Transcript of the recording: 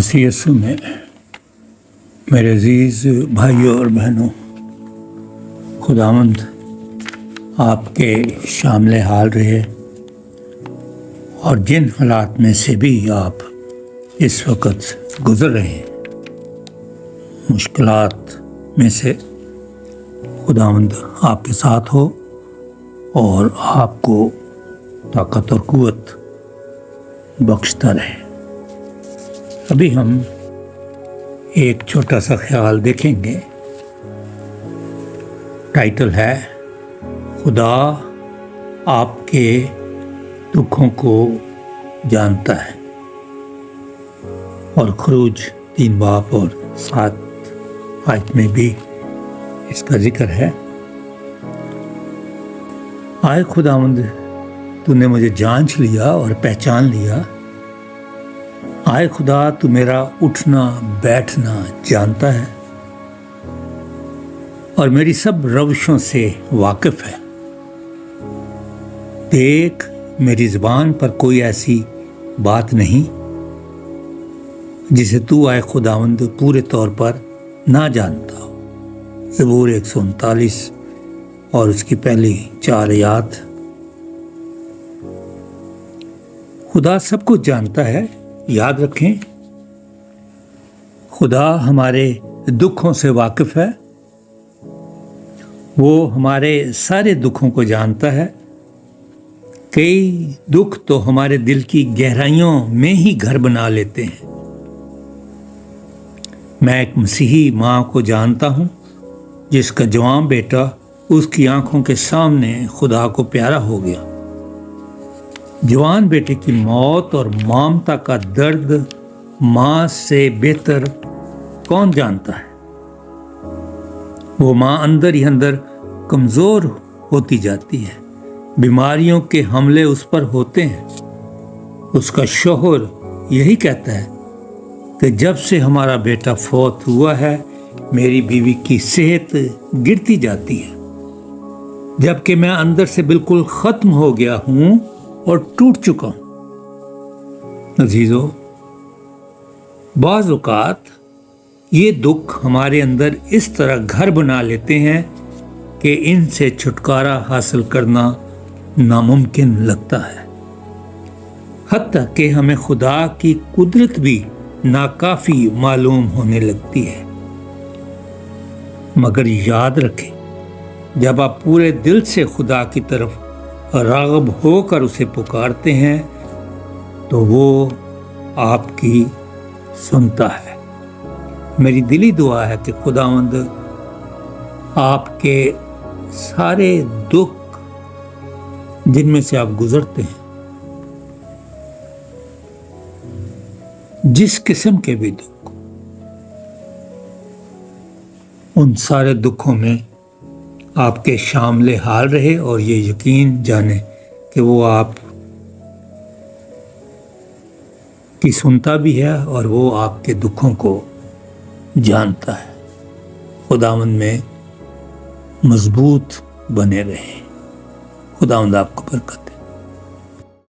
मसीह यीशु में मेरे अजीज़ भाइयों और बहनों, खुदावंद आपके शामिल हाल रहे और जिन हालात में से भी आप इस वक्त गुज़र रहे हैं, मुश्किलात में से खुदावंद आपके साथ हो और आपको ताकत और क़ुव्वत बख्शता रहे। अभी हम एक छोटा सा ख्याल देखेंगे। टाइटल है खुदा आपके दुखों को जानता है, और खरूज 3 बाब और 7 आयत में भी इसका जिक्र है। आए खुदावंद, तूने मुझे जांच लिया और पहचान लिया। आए खुदा, तू मेरा उठना बैठना जानता है और मेरी सब रविशों से वाकिफ है। देख, मेरी ज़ुबान पर कोई ऐसी बात नहीं जिसे तू आए खुदावंद पूरे तौर पर ना जानता हो। ज़बूर 139 और उसकी पहली 4 आयत। खुदा सब कुछ जानता है। याद रखें, खुदा हमारे दुखों से वाकिफ है। वो हमारे सारे दुखों को जानता है। कई दुख तो हमारे दिल की गहराइयों में ही घर बना लेते हैं। मैं एक मसीही माँ को जानता हूँ जिसका जवान बेटा उसकी आंखों के सामने खुदा को प्यारा हो गया। जवान बेटे की मौत और ममता का दर्द माँ से बेहतर कौन जानता है। वो माँ अंदर ही अंदर कमज़ोर होती जाती है। बीमारियों के हमले उस पर होते हैं। उसका शौहर यही कहता है कि जब से हमारा बेटा फौत हुआ है, मेरी बीवी की सेहत गिरती जाती है, जबकि मैं अंदर से बिल्कुल ख़त्म हो गया हूँ और टूट चुका हूँ। अजीज़ों, बाज़ औक़ात ये दुख हमारे अंदर इस तरह घर बना लेते हैं कि इनसे छुटकारा हासिल करना नामुमकिन लगता है। हत्ता कि हमें खुदा की कुदरत भी नाकाफ़ी मालूम होने लगती है। मगर याद रखें, जब आप पूरे दिल से खुदा की तरफ राग़ब होकर उसे पुकारते हैं तो वो आपकी सुनता है। मेरी दिली दुआ है कि खुदावंद आपके सारे दुख जिनमें से आप गुजरते हैं, जिस किस्म के भी दुख, उन सारे दुखों में आपके शामिल हाल रहे और ये यकीन जाने कि वो आप की सुनता भी है और वो आपके दुखों को जानता है। खुदावंद में मजबूत बने रहें। खुदावंद आपको बरकत।